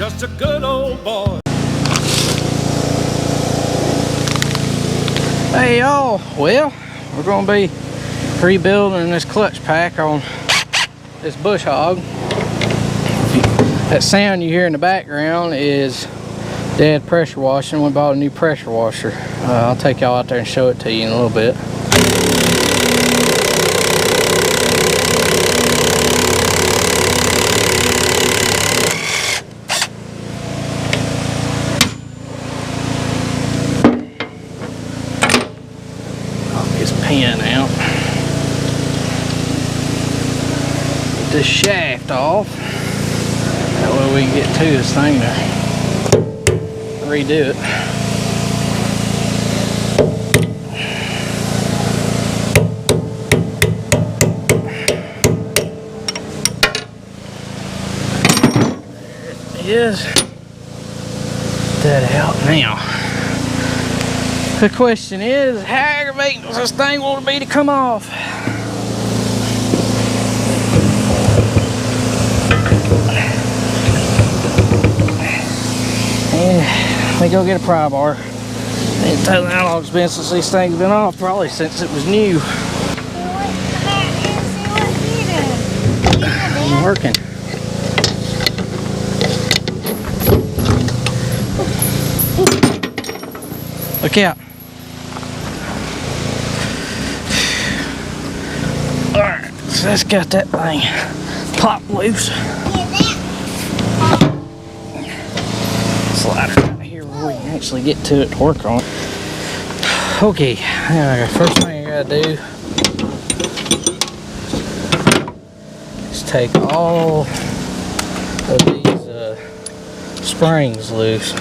just a good old boy. Hey y'all, well, we're gonna be rebuilding this clutch pack on this bush hog. That sound you hear in the background is Dad pressure washing. We bought a new pressure washer. I'll take y'all out there and show it to you in a little bit. Pin out. Get this shaft off. That way we can get to this thing to redo it. There it is. That out now. The question is, how aggravating does this thing want to be to come off? And let me go get a pry bar. Ain't telling how long it's been since these things been off, probably since it was new. I'm working. Look out. Alright, so that's got that thing popped loose. Slider out here where we can actually get to it to work on it. Okay, first thing I gotta do is take all of these springs loose.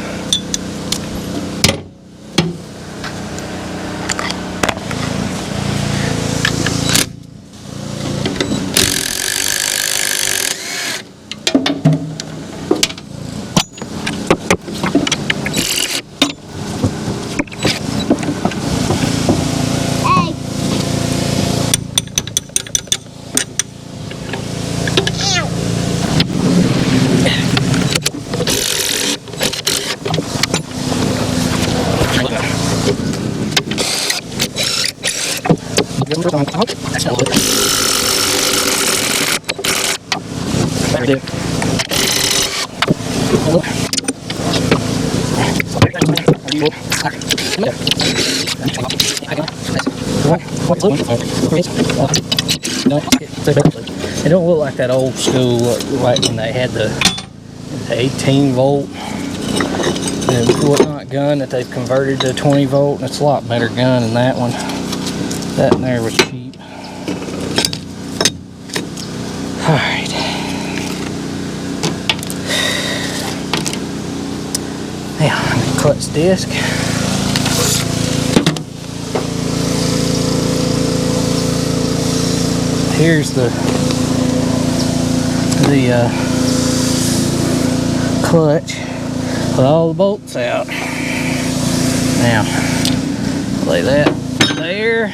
It don't look like that old school, like when they had the 18 volt and whatnot gun that they've converted to 20 volt. And it's a lot better gun than that one. That in there was cheap. Alright. Now, clutch disc. Here's the clutch with all the bolts out. Now, lay that there,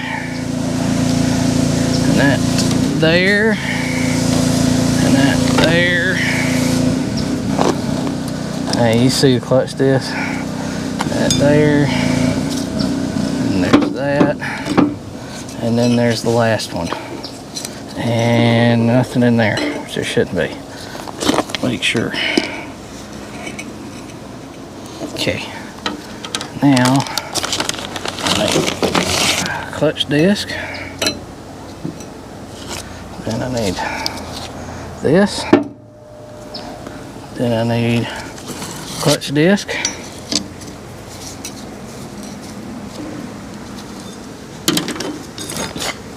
and that there, and that there. Hey, you see the clutch disc? That there, and there's that, and then there's the last one. And nothing in there, which there shouldn't be. Make sure. Okay. Now, clutch disc. Then I need this. Then I need clutch disc.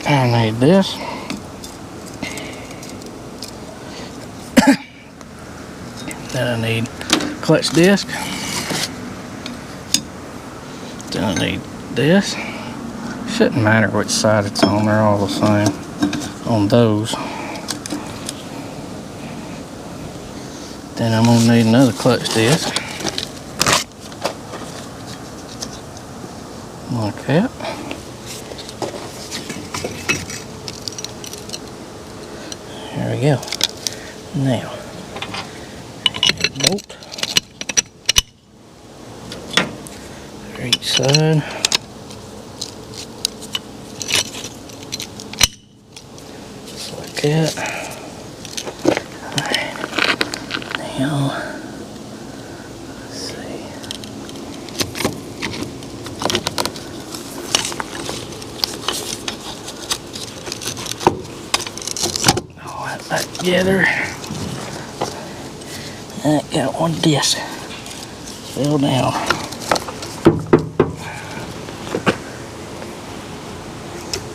I need this. Then I need clutch disc. Then I need this. Shouldn't matter which side it's on, they're all the same on those. Then I'm gonna need another clutch disc. Like that. There we go. Now, bolt. for each side. Just like that. Alright. Now, let's see. All that back together. And got one disc filled down.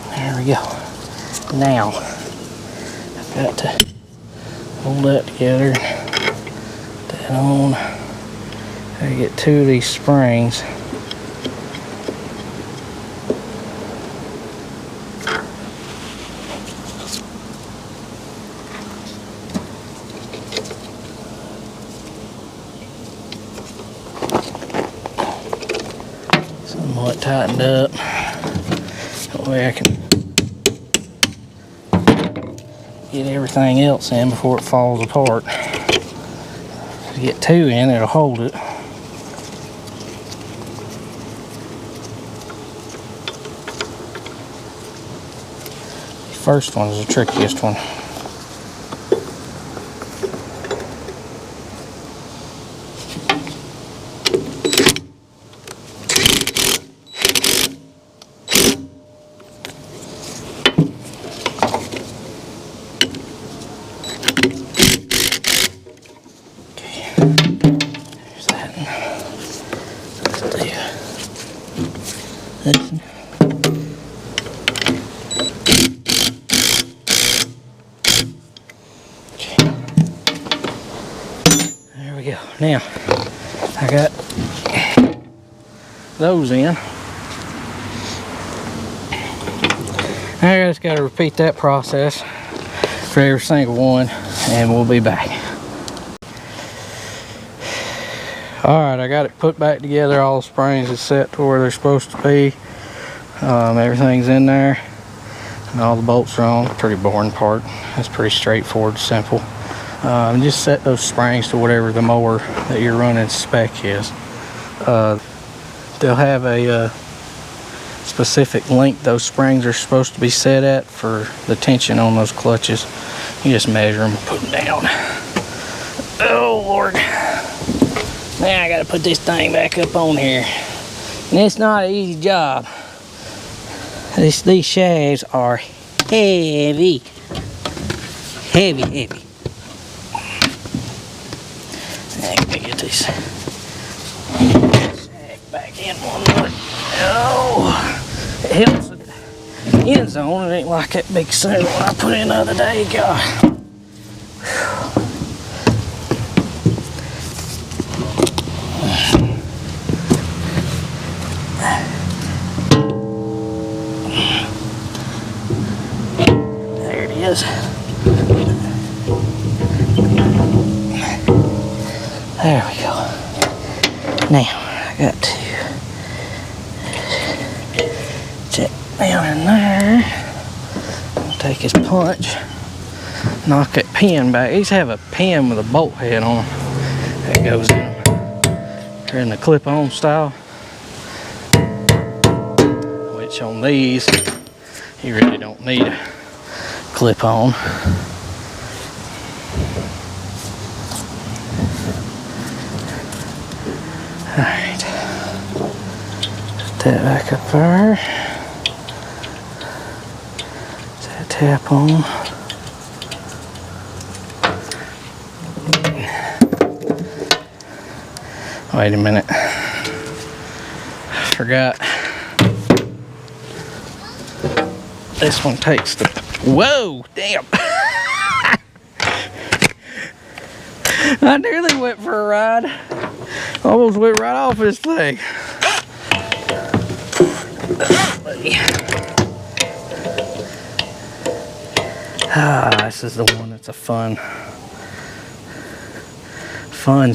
There we go. Now, I've got to hold that together. That on. I get 2 of these springs. Somewhat tightened up. That way I can get everything else in before it falls apart. If you get 2 in, it'll hold it. The first one is the trickiest one. Listen. Okay. There we go. Now, I got those in. I just got to repeat that process for every single one, and we'll be back. Alright, I got it put back together. All the springs is set to where they're supposed to be. Everything's in there. And all the bolts are on. Pretty boring part. It's pretty straightforward, simple. Just set those springs to whatever the mower that you're running spec is. They'll have a specific length those springs are supposed to be set at for the tension on those clutches. You just measure them and put them down. Oh Lord. Now I gotta put this thing back up on here. And it's not an easy job. These shafts are heavy. Heavy. Let me get this shaft back in one more. Oh, it helps with the end zone. It ain't like that big saddle when I put in the other day. God. There we go. Now I got to check down in there. Take his punch, knock that pin back. These have a pin with a bolt head on them that goes in them. They're in the clip-on style, which on these you really don't need a clip-on. Alright, put that back up there. Put that tap on. Wait a minute. I forgot. This one takes the... Whoa! Damn! I nearly went for a ride. Almost went right off this thing. This is the one that's a fun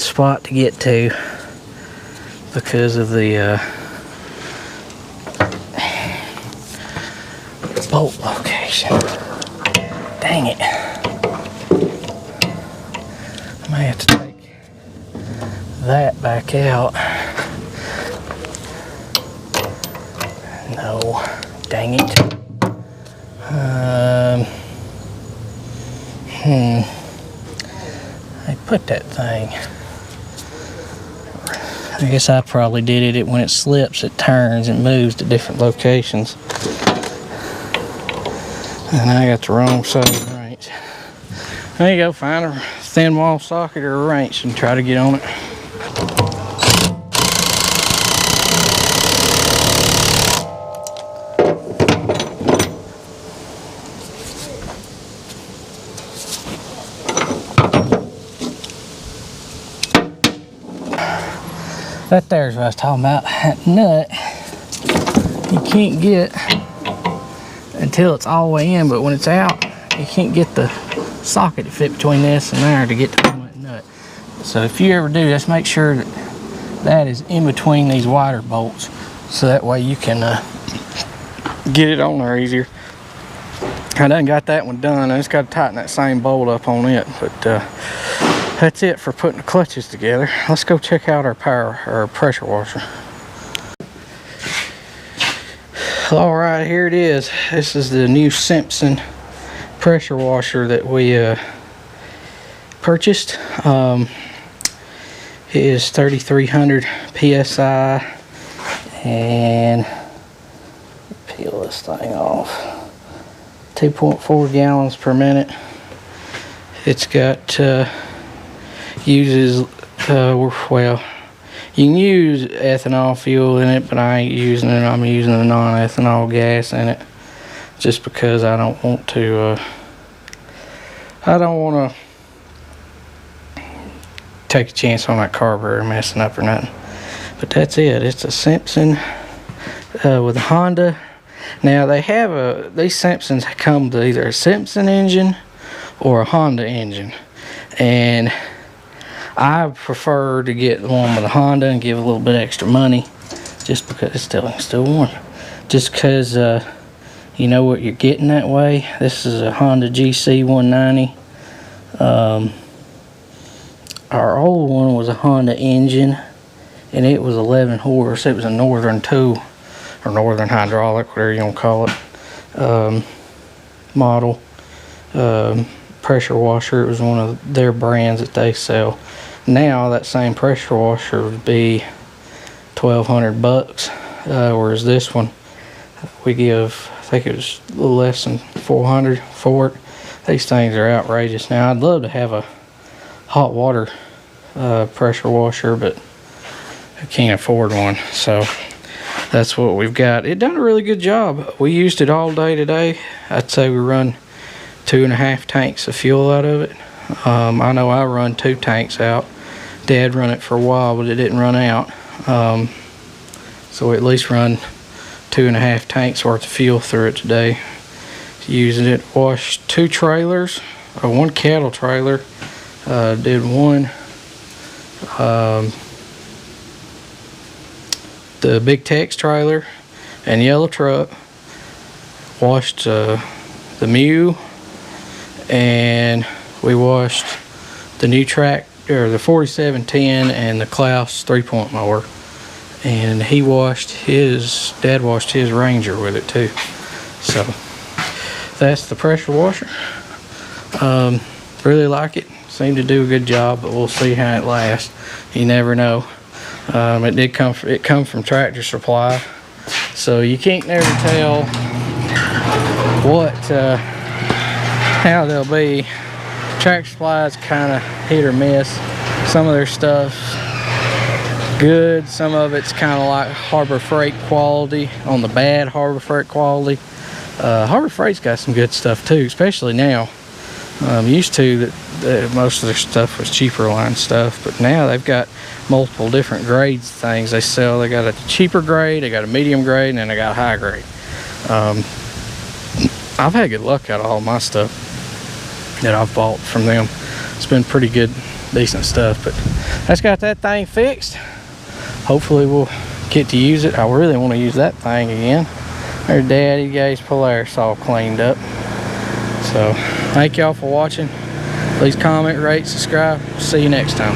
spot to get to because of the bolt location. Dang it. I may have to take that back out. Dang it. I put that thing. I guess I probably did it. When it slips, it turns and moves to different locations. And I got the wrong side of the wrench. There you go, find a thin wall socket or a wrench and try to get on it. That there's what I was talking about. That nut, you can't get until it's all the way in, but when it's out, you can't get the socket to fit between this and there to get to that nut. So if you ever do, just make sure that that is in between these wider bolts, so that way you can get it on there easier. I done got that one done. I just got to tighten that same bolt up on it, but that's it for putting the clutches together. Let's go check out our pressure washer. All right, here it is. This is the new Simpson pressure washer that we purchased. It is 3,300 PSI, and peel this thing off. 2.4 gallons per minute. It's got uses well, you can use ethanol fuel in it, but I ain't using it. I'm using a non-ethanol gas in it, just because I don't want to take a chance on that carburetor messing up or nothing. But that's it. It's a Simpson with a Honda. Now they have these Simpsons come to either a Simpson engine or a Honda engine, and I prefer to get the one with a Honda and give a little bit extra money, just because it's still warm. Just because you know what you're getting that way. This is a Honda GC 190. Our old one was a Honda engine, and it was 11 horse. It was a Northern 2 or Northern Hydraulic, whatever you want to call it, model. Pressure washer. It was one of their brands that they sell. Now that same pressure washer would be $1,200, whereas this one we give, I think it was a little less than $400 for it. These things are outrageous. Now I'd love to have a hot water pressure washer, but I can't afford one, so that's what we've got. It done a really good job. We used it all day today. I'd say we run 2.5 tanks of fuel out of it. I know I run 2 tanks out. Dad run it for a while, but it didn't run out. So we at least run 2.5 tanks worth of fuel through it today. Using it, washed 2 trailers, or 1 cattle trailer. Did one the Big Tex trailer and yellow truck. Washed the Mew, and we washed the new track, or the 4710, and the Klaus 3-point mower. And Dad washed his Ranger with it too. So that's the pressure washer. Really like it. Seemed to do a good job, but we'll see how it lasts. You never know. It come from Tractor Supply, so you can't never tell how they'll be. Tractor Supply is kind of hit or miss. Some of their stuff good, some of it's kind of like Harbor Freight quality, on the bad Harbor Freight quality. Harbor Freight's got some good stuff too, especially now. Used to that most of their stuff was cheaper line stuff, but now they've got multiple different grades of things they sell. They got a cheaper grade, they got a medium grade, and then they got a high grade. I've had good luck out of all my stuff that I've bought from them. It's been pretty good, decent stuff. But that's got that thing fixed. Hopefully we'll get to use it. I really want to use that thing again. There's Daddy got his Polaris all cleaned up. So thank y'all for watching. Please comment, rate, subscribe. See you next time.